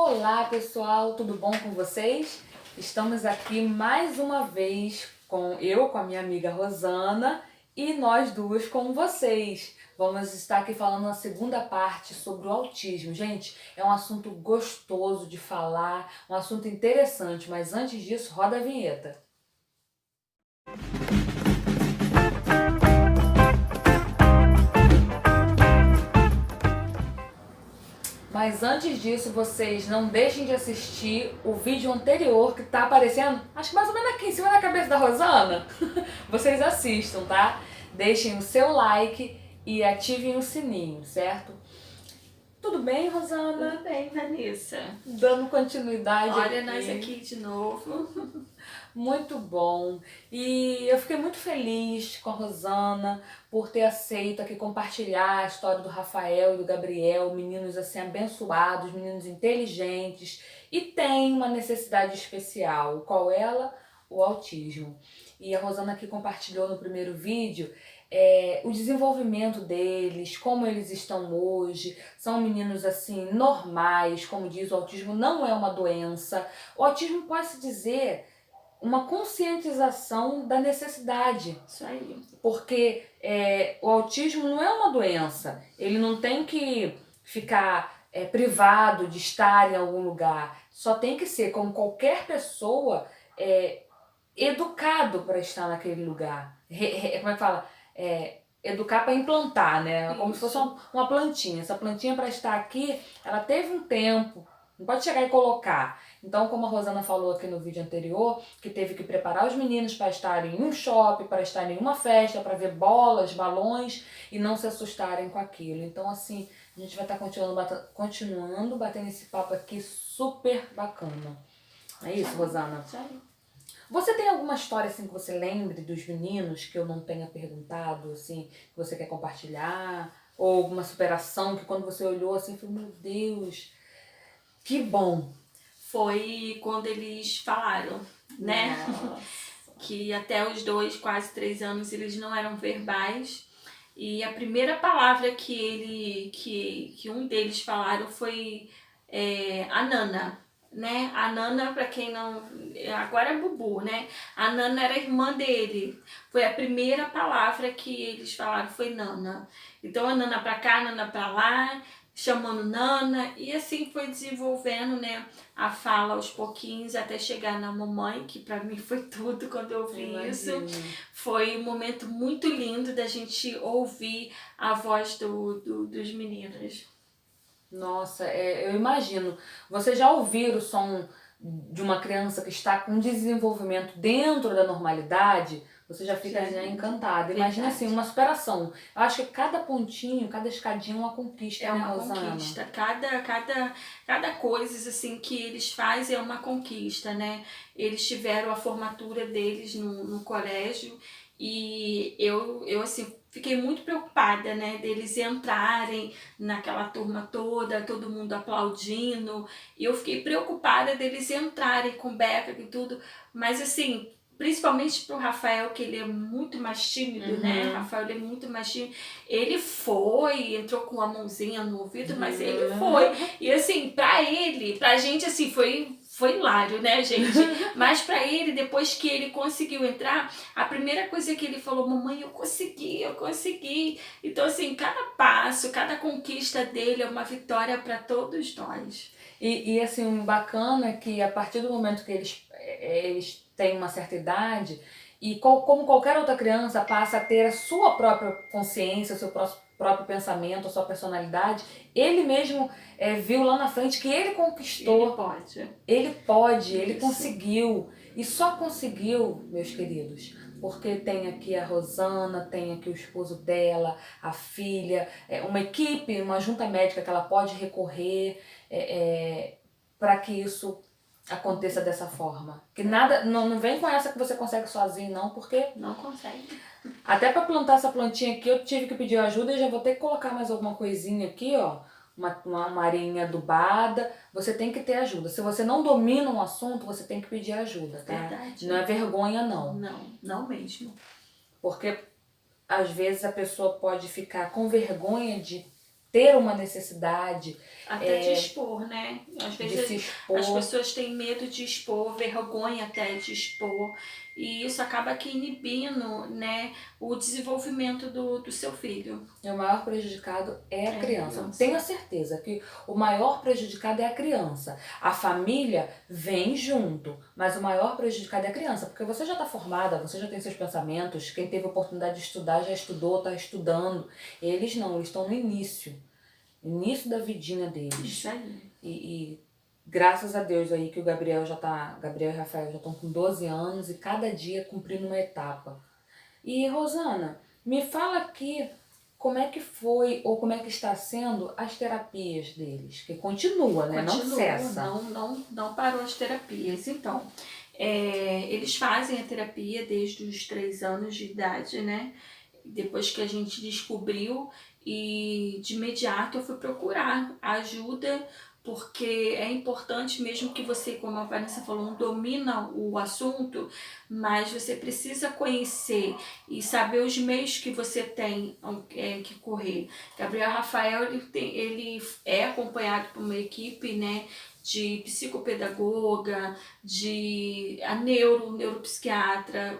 Olá pessoal, tudo bom com vocês? Estamos aqui mais uma vez com a minha amiga Rosana e nós duas com vocês. Vamos estar aqui falando na segunda parte sobre o autismo. Gente, é um assunto gostoso de falar, um assunto interessante, mas antes disso, roda a vinheta. Mas antes disso, vocês não deixem de assistir o vídeo anterior que tá aparecendo, acho que mais ou menos aqui em cima da cabeça da Rosana. Vocês assistam, tá? Deixem o seu like e ativem o sininho, certo? Tudo bem, Rosana? Tudo bem, Vanessa. Dando continuidade Olha nós aqui de novo. Muito bom. E eu fiquei muito feliz com a Rosana por ter aceito aqui compartilhar a história do Rafael e do Gabriel, meninos assim abençoados, meninos inteligentes e têm uma necessidade especial. Qual ela? O autismo. E a Rosana aqui compartilhou no primeiro vídeo o desenvolvimento deles, como eles estão hoje. São meninos assim normais, como diz, o autismo não é uma doença. O autismo pode-se dizer uma conscientização da necessidade. Isso aí. Porque o autismo não é uma doença. Ele não tem que ficar privado de estar em algum lugar. Só tem que ser, como qualquer pessoa, educado para estar naquele lugar. Como é que fala? Educar para implantar, né? Como se fosse uma plantinha. Essa plantinha, para estar aqui, ela teve um tempo. Não pode chegar e colocar. Então, como a Rosana falou aqui no vídeo anterior, que teve que preparar os meninos para estarem em um shopping, para estarem em uma festa, para ver bolas, balões e não se assustarem com aquilo. Então, assim, a gente vai estar continuando batendo esse papo aqui super bacana. É isso, Rosana? Isso aí. Você tem alguma história assim que você lembre dos meninos que eu não tenha perguntado, assim, que você quer compartilhar? Ou alguma superação que quando você olhou assim, falou, meu Deus, que bom. Foi quando eles falaram, né? Nossa. Que até os 2, quase 3 anos, eles não eram verbais. E a primeira palavra que um deles falaram foi a Nana. Né? A Nana, para quem não... Agora é Bubu, né? A Nana era a irmã dele. Foi a primeira palavra que eles falaram, foi Nana. Então a Nana para cá, a Nana para lá, chamando Nana. E assim foi desenvolvendo, né, a fala aos pouquinhos até chegar na mamãe, que para mim foi tudo quando eu ouvi isso. Foi um momento muito lindo da gente ouvir a voz dos meninos. Nossa, eu imagino. Vocês já ouviram o som de uma criança que está com desenvolvimento dentro da normalidade? Você já fica já encantada. Imagina assim, uma superação. Eu acho que cada pontinho, cada escadinha é uma conquista, é né, uma Rosana? conquista. Cada coisa assim que eles fazem é uma conquista, né? Eles tiveram a formatura deles no colégio e eu assim, fiquei muito preocupada, né, deles entrarem naquela turma toda, todo mundo aplaudindo, e eu fiquei preocupada deles entrarem com beca e tudo, mas assim, principalmente pro Rafael, que ele é muito mais tímido, né, Rafael ele é muito mais tímido, ele foi, entrou com a mãozinha no ouvido, mas ele foi, e assim, pra gente assim, foi hilário, né, gente? Mas pra ele, depois que ele conseguiu entrar, a primeira coisa que ele falou, mamãe, eu consegui. Então, assim, cada passo, cada conquista dele é uma vitória para todos nós. E assim, o bacana é que a partir do momento que eles têm uma certa idade, e como qualquer outra criança passa a ter a sua própria consciência, o seu próprio pensamento, a sua personalidade, ele mesmo viu lá na frente que ele conquistou. Ele pode, ele conseguiu. E só conseguiu, meus queridos, porque tem aqui a Rosana, tem aqui o esposo dela, a filha, uma equipe, uma junta médica que ela pode recorrer para que isso aconteça dessa forma. Que nada, não vem com essa que você consegue sozinho não, porque... Não consegue. Até para plantar essa plantinha aqui eu tive que pedir ajuda e já vou ter que colocar mais alguma coisinha aqui, ó. Uma areinha adubada, você tem que ter ajuda. Se você não domina um assunto, você tem que pedir ajuda, tá? Verdade. Não é vergonha, não. Não mesmo. Porque às vezes a pessoa pode ficar com vergonha de ter uma necessidade. Até de expor, né? Às de vezes se expor. as pessoas têm medo de expor, vergonha até de expor, e isso acaba que inibindo, né, o desenvolvimento do seu filho. E o maior prejudicado é a É a criança. criança. Tenho a certeza que o maior prejudicado é a criança. A família vem junto, mas o maior prejudicado é a criança, porque você já está formada, você já tem seus pensamentos, quem teve a oportunidade de estudar já estudou, está estudando. Eles não, eles estão no início da vidinha deles. Isso aí. E graças a Deus aí que o Gabriel e Rafael já estão com 12 anos e cada dia cumprindo uma etapa. E Rosana, me fala aqui como é que foi ou como é que está sendo as terapias deles, que continua, né? Não cessa. Não parou as terapias. Então, eles fazem a terapia desde os 3 anos de idade, né? Depois que a gente descobriu, e de imediato eu fui procurar ajuda, porque é importante, mesmo que você, como a Vanessa falou, não domina o assunto, mas você precisa conhecer e saber os meios que você tem que correr. Gabriel Rafael, ele é acompanhado por uma equipe, né, de psicopedagoga, de neuropsiquiatra,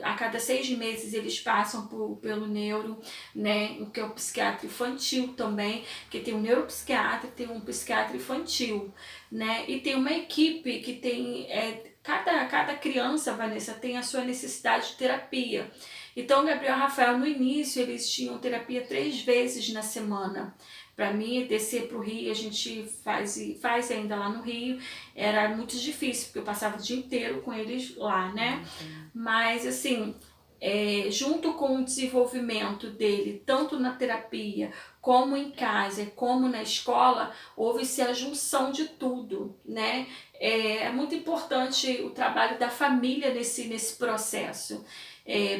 a cada 6 meses eles passam pelo neuro, né, que é o psiquiatra infantil também, que tem um neuropsiquiatra, tem um psiquiatra infantil, né, e tem uma equipe que tem, cada criança, Vanessa, tem a sua necessidade de terapia. Então, Gabriel e Rafael, no início, eles tinham terapia 3 vezes na semana. Para mim, descer para o Rio, a gente faz ainda lá no Rio, era muito difícil, porque eu passava o dia inteiro com eles lá, né? Mas, assim, junto com o desenvolvimento dele, tanto na terapia, como em casa, como na escola, houve-se a junção de tudo, né? É muito importante o trabalho da família nesse processo.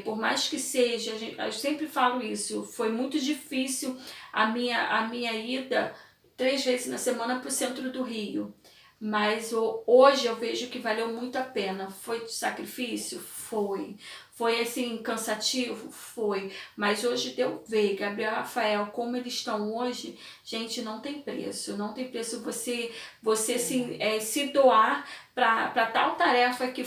Por mais que seja, eu sempre falo isso, foi muito difícil a minha ida 3 vezes na semana para o centro do Rio. Mas hoje eu vejo que valeu muito a pena. Foi de sacrifício? Foi. Foi assim, cansativo? Foi. Mas hoje deu ver, Gabriel e Rafael, como eles estão hoje, gente, não tem preço. Não tem preço você se doar para tal tarefa que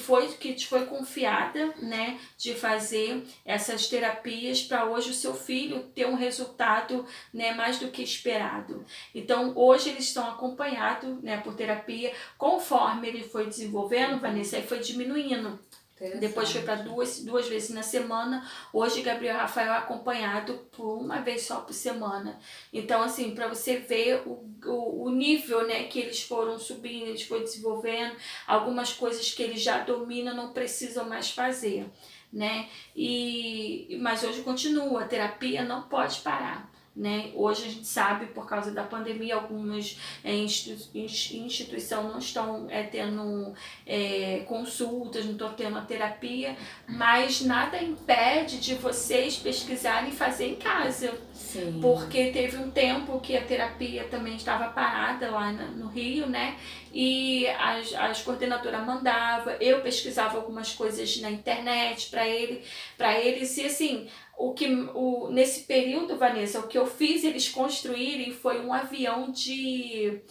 te foi confiada, né, de fazer essas terapias, para hoje o seu filho ter um resultado, né, mais do que esperado. Então hoje eles estão acompanhados, né, por terapia, conforme ele foi desenvolvendo, Vanessa, aí foi diminuindo. Depois foi para duas vezes na semana. Hoje Gabriel e Rafael é acompanhado por 1 vez só por semana. Então, assim, para você ver o nível, né, que eles foram subindo, eles foram desenvolvendo, algumas coisas que eles já dominam não precisam mais fazer, né? Mas hoje continua, a terapia não pode parar. Né? Hoje a gente sabe, por causa da pandemia, algumas instituições não estão tendo consultas, não estão tendo a terapia, mas nada impede de vocês pesquisarem e fazer em casa. Sim. Porque teve um tempo que a terapia também estava parada lá no Rio, né? E as coordenadoras mandavam, eu pesquisava algumas coisas na internet para eles, e assim, nesse período, Vanessa, o que eu fiz eles construírem foi um avião de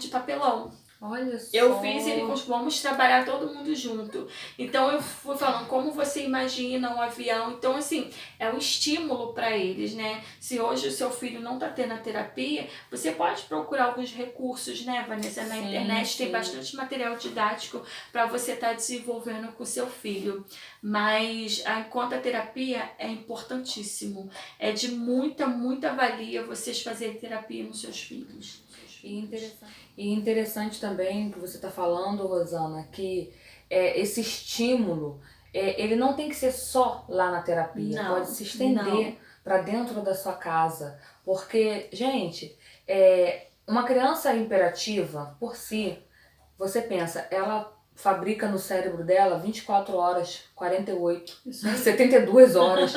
papelão. Olha só. Eu fiz ele, vamos trabalhar todo mundo junto. Então eu fui falando como você imagina um avião. Então, assim, é um estímulo para eles, né? Se hoje o seu filho não está tendo a terapia, você pode procurar alguns recursos, né, Vanessa? Na internet tem bastante material didático para você estar desenvolvendo com o seu filho. Mas enquanto a terapia é importantíssimo. É de muita valia vocês fazerem terapia nos seus filhos. E interessante também que você está falando, Rosana, que esse estímulo, ele não tem que ser só lá na terapia, pode se estender para dentro da sua casa. Porque, gente, uma criança hiperativa, por si, você pensa, ela fabrica no cérebro dela 24 horas, 48, 72 horas,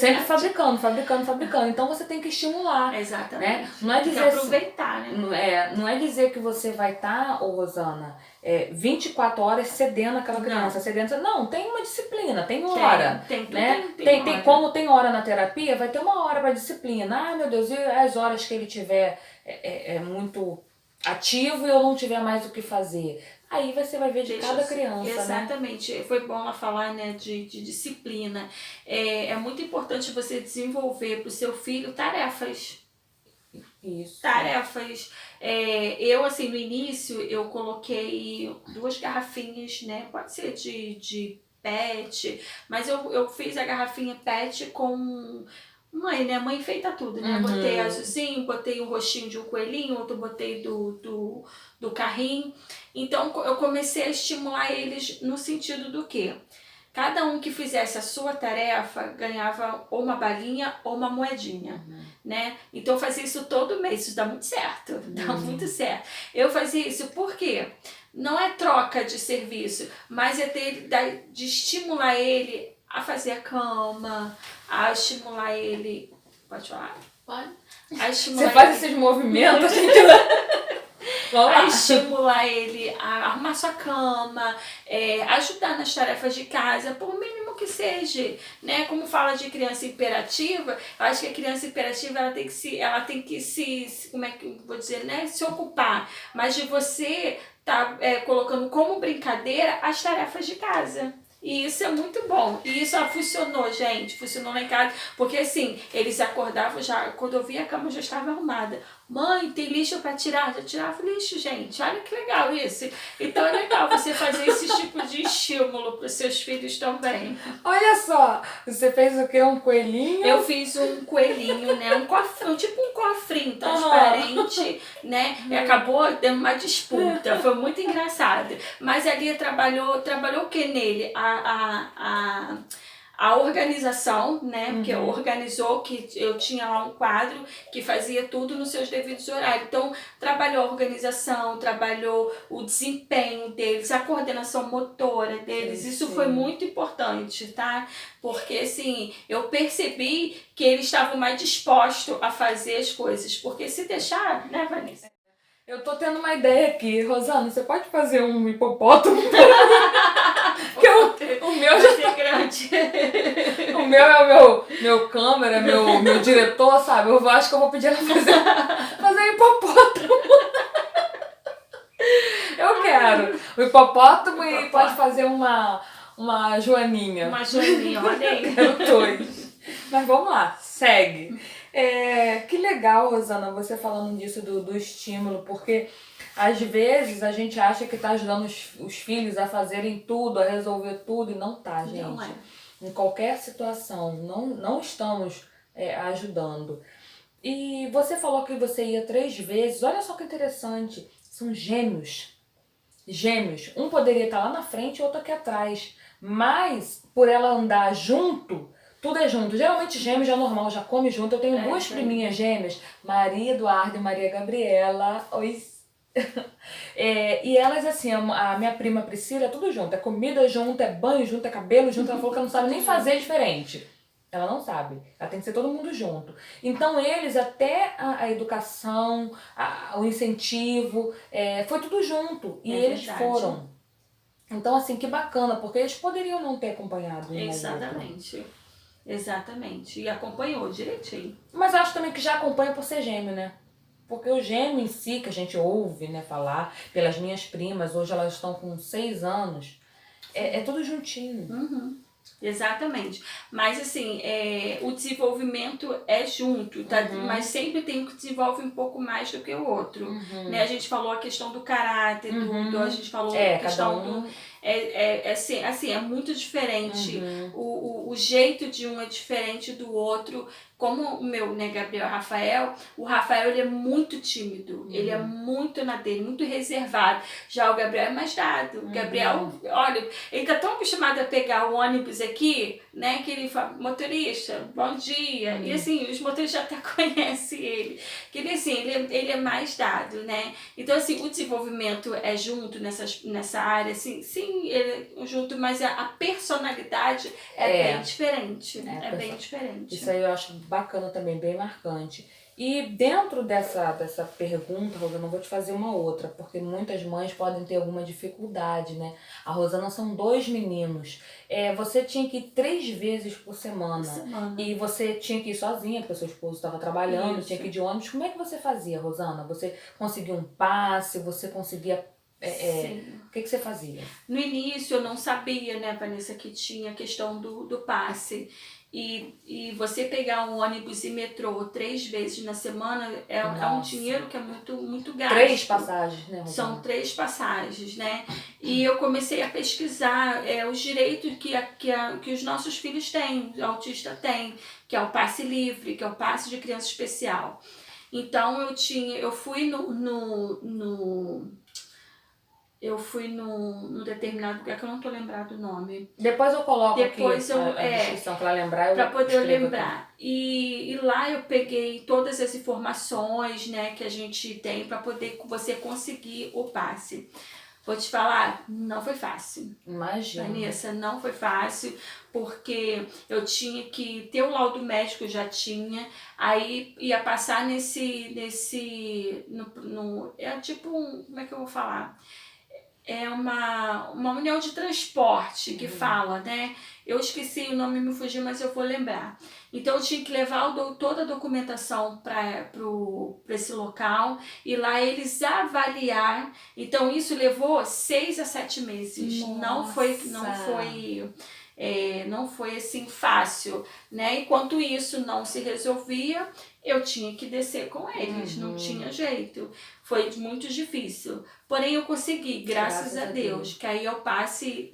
sempre fabricando. Então você tem que estimular. Exatamente. Né? Não é dizer tem que aproveitar, né? Não é dizer que você vai estar, Rosana, 24 horas cedendo aquela criança. Não, tem uma disciplina, tem hora. Tem hora na terapia, vai ter uma hora para disciplina. Ah, meu Deus, e as horas que ele tiver muito ativo e eu não tiver mais o que fazer. Aí você vai ver de cada criança, exatamente. né? Foi bom ela falar, né, de disciplina. É muito importante você desenvolver para o seu filho tarefas. Isso. Tarefas. Eu, assim, no início, eu coloquei 2 garrafinhas, né? Pode ser de PET, mas eu fiz a garrafinha PET com mãe, né? Mãe feita tudo, né? Botei azulzinho, botei o rostinho de um coelhinho, outro botei do carrinho. Então, eu comecei a estimular eles no sentido do quê? Cada um que fizesse a sua tarefa ganhava ou uma balinha ou uma moedinha, né? Então eu fazia isso todo mês, isso dá muito certo, dá muito certo. Eu fazia isso por quê? Não é troca de serviço, mas é de estimular ele a fazer a cama, a estimular ele... Pode falar? Pode. A estimular Você faz esses movimentos, a gente... a estimular ele a arrumar sua cama, ajudar nas tarefas de casa, por mínimo que seja, né? Como fala de criança imperativa, eu acho que a criança imperativa ela tem que se como é que eu vou dizer, né? Se ocupar, mas de você tá colocando como brincadeira as tarefas de casa. E isso é muito bom. E isso funcionou, gente. Funcionou lá em casa. Porque assim, eles acordavam já. Quando eu via a cama já estava arrumada. Mãe, tem lixo para tirar? Já tirava lixo, gente. Olha que legal isso. Então é legal você fazer esse tipo de estímulo para os seus filhos também. Olha só, você fez o quê? Um coelhinho? Eu fiz um coelhinho, né? Um cofrinho, tipo um cofrinho transparente, né? E acabou dando uma disputa. Foi muito engraçado. Mas ali trabalhou o que nele? A organização, né? Porque organizou, que eu tinha lá um quadro que fazia tudo nos seus devidos horários. Então, trabalhou a organização, trabalhou o desempenho deles, a coordenação motora deles. Isso foi muito importante, tá? Porque, assim, eu percebi que eles estavam mais dispostos a fazer as coisas. Porque se deixar, né, Vanessa? Eu tô tendo uma ideia aqui. Rosana, você pode fazer um hipopótamo? O meu já é grande. O meu é meu câmera, meu diretor, sabe? Eu acho que eu vou pedir ela fazer um hipopótamo. Eu quero. O hipopótamo e pode fazer uma joaninha. Uma joaninha, olha aí. Eu dois. Mas vamos lá, segue. Que legal, Rosana, você falando disso do estímulo, porque às vezes a gente acha que tá ajudando os filhos a fazerem tudo, a resolver tudo, e não tá, gente. Não é. Em qualquer situação, não estamos ajudando. E você falou que você ia 3 vezes, olha só que interessante, são gêmeos. Gêmeos, um poderia estar lá na frente e outro aqui atrás, mas por ela andar junto, tudo é junto. Geralmente gêmeos já é normal, já come junto. Eu tenho 2 priminhas gêmeas, Maria Eduarda e Maria Gabriela. Oi. E elas, assim, a minha prima Priscila, é tudo junto. É comida junto, é banho junto, é cabelo junto. Ela falou que ela não sabe nem fazer diferente. Ela não sabe. Ela tem que ser todo mundo junto. Então eles, até a educação, o incentivo, foi tudo junto. E eles foram. Então, assim, que bacana, porque eles poderiam não ter acompanhado. Exatamente. Exatamente. E acompanhou direitinho. Mas eu acho também que já acompanha por ser gêmeo, né? Porque o gêmeo em si, que a gente ouve, né, falar, pelas minhas primas, hoje elas estão com 6 anos, é tudo juntinho. Exatamente. Mas assim, o desenvolvimento é junto, tá? Mas sempre tem um que desenvolve um pouco mais do que o outro. Né? A gente falou a questão do caráter, a gente falou a questão do... assim, é muito diferente. O jeito de um é diferente do outro. Como o meu, né, Gabriel Rafael, o Rafael ele é muito tímido, ele é muito na dele, muito reservado. Já o Gabriel é mais dado. O Gabriel, olha, ele tá tão acostumado a pegar o ônibus aqui, né, que ele fala, motorista, bom dia. E assim, os motoristas até conhecem ele. Que ele, assim, ele é mais dado, né. Então, assim, o desenvolvimento é junto nessa área, assim, sim, ele é junto, mas a personalidade é bem diferente. É bem diferente. Isso aí eu acho bacana também, bem marcante. E dentro dessa pergunta, Rosana, eu vou te fazer uma outra, porque muitas mães podem ter alguma dificuldade, né? A Rosana são 2 meninos. Você tinha que ir 3 vezes por semana. E você tinha que ir sozinha, porque seu esposo estava trabalhando, tinha que ir de ônibus. Como é que você fazia, Rosana? Você conseguia um passe? Você conseguia... Sim. O que você fazia? No início eu não sabia, né, Vanessa, que tinha a questão do passe. E você pegar um ônibus e metrô 3 vezes na semana é um Nossa. dinheiro que é muito gasto. 3 passagens, né, Rosana? São 3 passagens, né? E eu comecei a pesquisar os direitos que os nossos filhos têm, o autista tem, que é o passe livre, que é o passe de criança especial. Então eu fui num determinado lugar que eu não tô lembrado o nome. Depois eu coloco aqui a descrição para lembrar. Para poder lembrar. E lá eu peguei todas as informações, né, que a gente tem para poder você conseguir o passe. Vou te falar, não foi fácil. Imagina. Vanessa, não foi fácil, porque eu tinha que ter o laudo médico, eu já tinha, aí ia passar é tipo como é que eu vou falar? É uma união de transporte que fala, né? Eu esqueci o nome, me fugiu, mas eu vou lembrar. Então eu tinha que levar toda a documentação para esse local e lá eles avaliar. Então isso levou 6 a 7 meses. Nossa. Não foi assim fácil, né? Enquanto isso não se resolvia, eu tinha que descer com eles, não tinha jeito. Foi muito difícil. Porém, eu consegui, graças a Deus. Que aí eu passe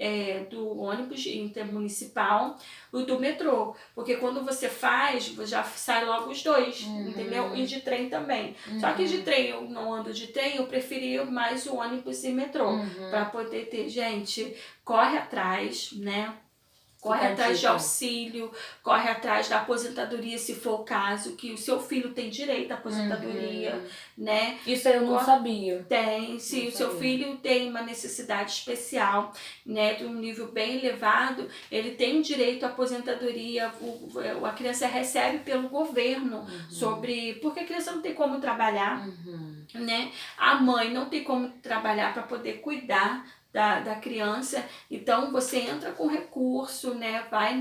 do ônibus intermunicipal e do metrô. Porque quando você faz, já sai logo os dois, entendeu? E de trem também. Só que de trem, eu não ando de trem, eu preferia mais o ônibus e metrô. Para poder ter, gente, corre atrás, né? Corre atrás de auxílio, corre atrás da aposentadoria, se for o caso, que o seu filho tem direito à aposentadoria, né? Isso aí eu não sabia. Tem, se o seu filho tem uma necessidade especial, né, de um nível bem elevado, ele tem direito à aposentadoria, a criança recebe pelo governo porque a criança não tem como trabalhar, né? A mãe não tem como trabalhar para poder cuidar da criança, então você entra com recurso, né? Vai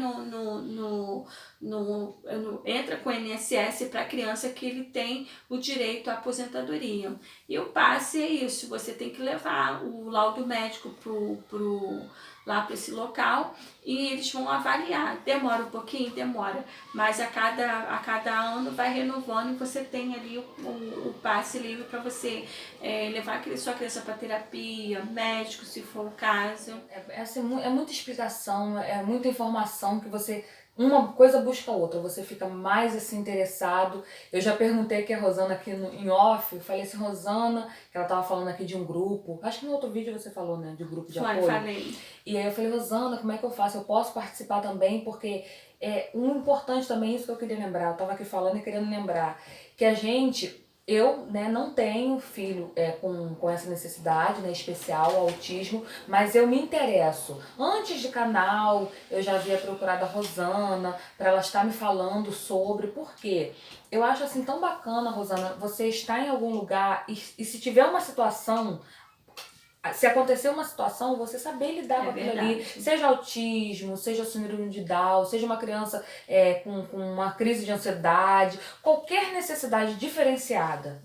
entra com o INSS para a criança que ele tem o direito à aposentadoria. E o passe é isso, você tem que levar o laudo médico lá para esse local e eles vão avaliar. Demora um pouquinho? Demora, mas a cada ano vai renovando e você tem ali o passe livre para você levar sua criança para terapia, médico, se for o caso. É muita explicação, é muita informação que você... Uma coisa busca a outra, você fica mais assim interessado. Eu já perguntei aqui a Rosana aqui em off, eu falei assim, Rosana, que ela tava falando aqui de um grupo, acho que no outro vídeo você falou, né, de grupo de apoio. Falei. E aí eu falei, Rosana, como é que eu faço? Eu posso participar também? Porque um importante também, isso que eu queria lembrar, eu tava aqui falando e querendo lembrar, que eu, né, não tenho filho com essa necessidade, né, especial, autismo, mas eu me interesso. Antes de canal, eu já havia procurado a Rosana para ela estar me falando sobre, por quê? Eu acho assim tão bacana, Rosana, você estar em algum lugar e se tiver uma situação, se acontecer uma situação, você saber lidar com aquilo ali, seja autismo, seja síndrome de Down, seja uma criança com uma crise de ansiedade, qualquer necessidade diferenciada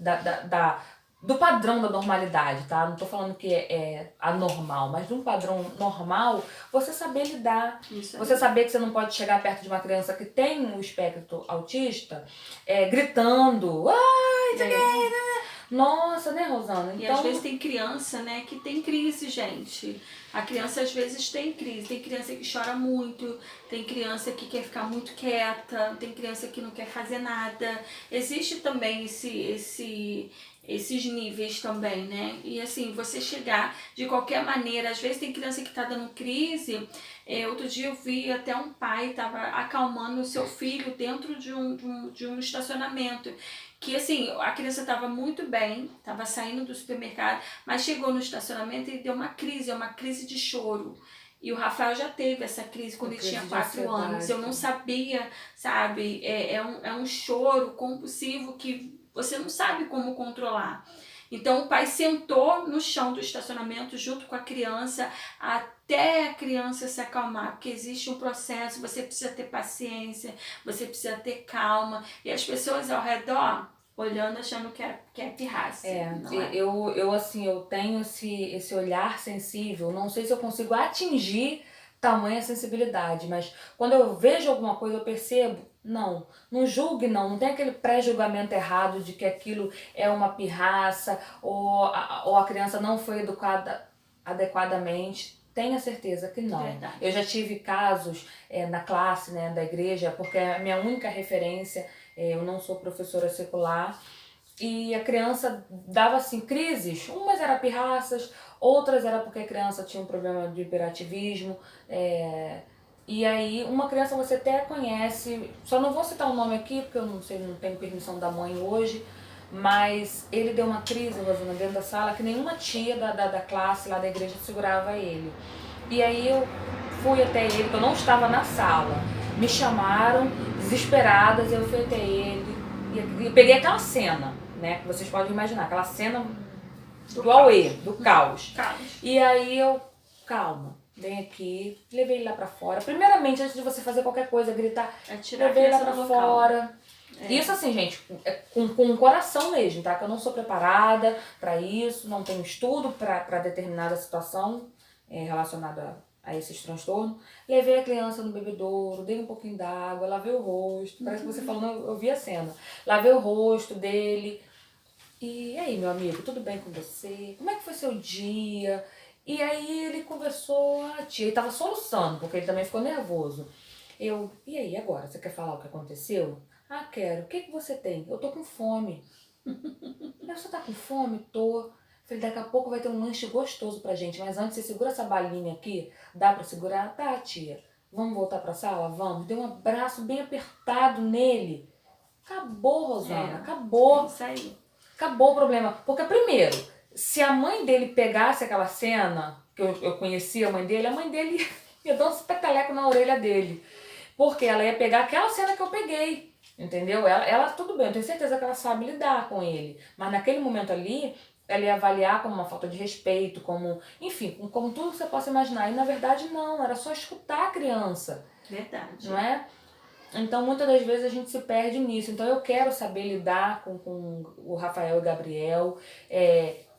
do padrão da normalidade, tá? Não tô falando que é anormal, mas de um padrão normal, você saber lidar. Você saber que você não pode chegar perto de uma criança que tem um espectro autista, gritando, nossa, né, Rosana? Então... E às vezes tem criança, né, que tem crise, gente. A criança às vezes tem crise. Tem criança que chora muito, tem criança que quer ficar muito quieta, tem criança que não quer fazer nada. Existe também esses níveis também, né? E assim, você chegar de qualquer maneira, às vezes tem criança que tá dando crise. Outro dia eu vi até um pai tava acalmando o seu filho dentro de um estacionamento. Que assim, a criança estava muito bem, estava saindo do supermercado, mas chegou no estacionamento e deu uma crise de choro. E o Rafael já teve essa crise quando ele tinha 4 anos. Eu não sabia, sabe? É um choro compulsivo que você não sabe como controlar. Então o pai sentou no chão do estacionamento junto com a criança até a criança se acalmar, porque existe um processo, você precisa ter paciência, você precisa ter calma. E as pessoas ao redor olhando, achando que é pirraça. Eu assim, eu tenho esse olhar sensível, não sei se eu consigo atingir tamanha sensibilidade, mas quando eu vejo alguma coisa eu percebo, não julgue não tem aquele pré-julgamento errado de que aquilo é uma pirraça ou a criança não foi educada adequadamente. Tenha certeza que não. Verdade. Eu já tive casos na classe, né, da igreja, porque é a minha única referência, eu não sou professora secular, e a criança dava assim crises, umas eram pirraças, outras era porque a criança tinha um problema de hiperativismo, e aí uma criança você até conhece, só não vou citar o nome aqui porque eu não sei, não tenho permissão da mãe hoje, mas ele deu uma crise, Rosana, dentro da sala que nenhuma tia da classe lá da igreja segurava ele. E aí eu fui até ele, porque eu não estava na sala, me chamaram desesperadas, eu fui até ele e peguei aquela cena, né, que vocês podem imaginar, aquela cena do auê, do caos. E aí eu, calma, vem aqui, levei ele lá pra fora. Primeiramente, antes de você fazer qualquer coisa, gritar, levei ele lá pra fora. Isso assim, gente, com o coração mesmo, tá? Que eu não sou preparada pra isso, não tenho estudo pra determinada situação relacionada a esses transtornos. Levei a criança no bebedouro, dei um pouquinho d'água, lavei o rosto. Parece que você falando, eu vi a cena. Lavei o rosto dele. E aí, meu amigo, tudo bem com você? Como é que foi seu dia? E aí ele conversou, a tia, ele tava soluçando, porque ele também ficou nervoso. E aí, agora, você quer falar o que aconteceu? Ah, quero. O que você tem? Eu tô com fome. Você tá com fome? Tô. Falei, daqui a pouco vai ter um lanche gostoso pra gente, mas antes você segura essa balinha aqui. Dá pra segurar? Tá, tia. Vamos voltar pra sala? Vamos. Dei um abraço bem apertado nele. Acabou, Rosana, acabou. É isso aí. Acabou o problema. Porque, primeiro, se a mãe dele pegasse aquela cena, que eu conhecia a mãe dele ia dar um peteleco na orelha dele. Porque ela ia pegar aquela cena que eu peguei. Entendeu? Ela, tudo bem, eu tenho certeza que ela sabe lidar com ele. Mas naquele momento ali, ela ia avaliar como uma falta de respeito, como, enfim, como tudo que você possa imaginar. E na verdade não, era só escutar a criança. Verdade. Não é? Então muitas das vezes a gente se perde nisso. Então eu quero saber lidar com o Rafael e o Gabriel,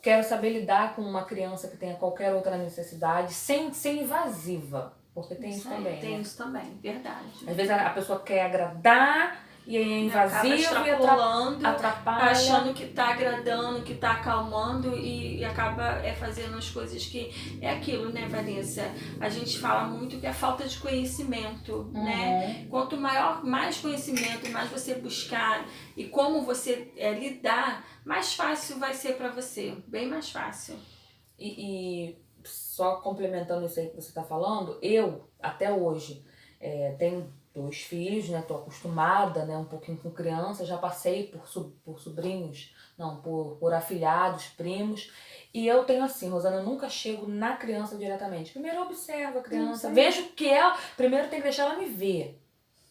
quero saber lidar com uma criança que tenha qualquer outra necessidade, sem ser invasiva. Porque tem isso também. Tem isso também, verdade. Às vezes a pessoa quer agradar e aí é invasivo e atrapalha. Achando que tá agradando, que tá acalmando e acaba fazendo as coisas que... É aquilo, né, Vanessa? A gente fala muito que é falta de conhecimento, né? Quanto mais conhecimento, mais você buscar e como você lidar, mais fácil vai ser pra você. Bem mais fácil. E só complementando isso aí que você tá falando, eu, até hoje, tenho 2 filhos, né? Tô acostumada, né? Um pouquinho com criança, já passei por sobrinhos, não, por afilhados, primos. E eu tenho assim, Rosana, eu nunca chego na criança diretamente. Primeiro eu observo a criança, vejo que ela... Primeiro tem que deixar ela me ver.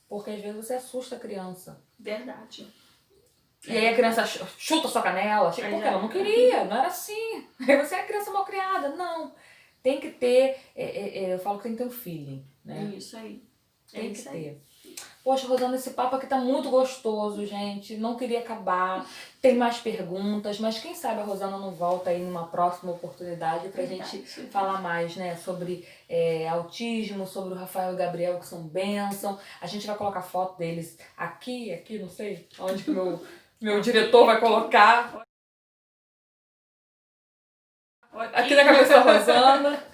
Porque às vezes você assusta a criança. Verdade. E aí a criança chuta a sua canela, porque ela não queria, não era assim. Aí você é a criança mal criada. Não. Tem que ter, eu falo que tem que ter um feeling, né? Isso aí. Tem que ter. Poxa, Rosana, esse papo aqui tá muito gostoso, gente. Não queria acabar. Tem mais perguntas, mas quem sabe a Rosana não volta aí numa próxima oportunidade pra gente falar mais, né? Sobre autismo, sobre o Rafael e o Gabriel, que são bênção. A gente vai colocar foto deles aqui, não sei onde que meu diretor vai colocar. Aqui na cabeça da Rosana.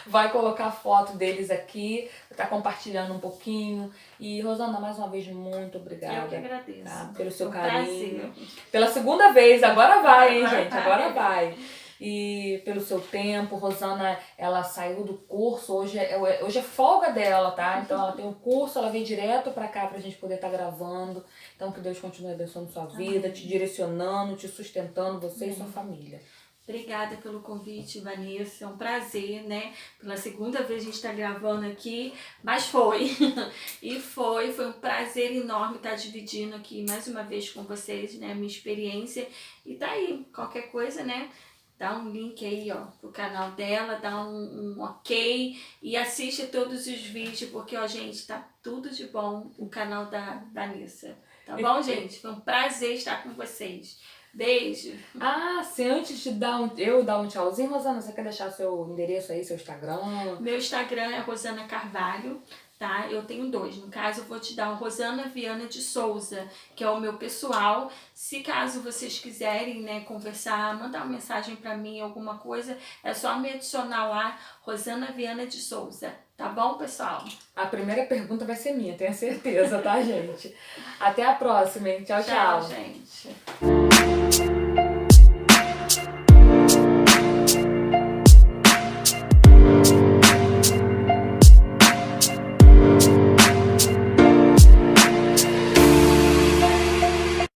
Vai colocar foto deles aqui, tá compartilhando um pouquinho. E, Rosana, mais uma vez, muito obrigada. Eu que agradeço. Tá? Pelo seu carinho. Prazer. Pela segunda vez, agora vai, hein, gente? Agora vai. E pelo seu tempo, Rosana, ela saiu do curso, hoje é folga dela, tá? Então ela tem um curso, ela vem direto pra cá pra gente poder estar gravando. Então que Deus continue abençoando sua vida, te direcionando, te sustentando, você e sua família. Obrigada pelo convite, Vanessa. É um prazer, né? Pela segunda vez a gente está gravando aqui, mas foi. E foi um prazer enorme estar dividindo aqui mais uma vez com vocês, né? A minha experiência. E tá aí, qualquer coisa, né? Dá um link aí, ó, pro canal dela, dá um ok e assiste todos os vídeos, porque, ó, gente, tá tudo de bom o canal da Vanessa. Tá bom, gente? Foi um prazer estar com vocês. Beijo. Ah, se antes de eu dar um tchauzinho, Rosana, você quer deixar seu endereço aí, seu Instagram? Meu Instagram é Rosana Carvalho, tá? Eu tenho 2. No caso, eu vou te dar o Rosana Viana de Souza, que é o meu pessoal. Se caso vocês quiserem, né, conversar, mandar uma mensagem pra mim, alguma coisa, é só me adicionar lá, Rosana Viana de Souza. Tá bom, pessoal? A primeira pergunta vai ser minha, tenho certeza, tá, gente? Até a próxima, hein? Tchau, tchau. Tchau, gente.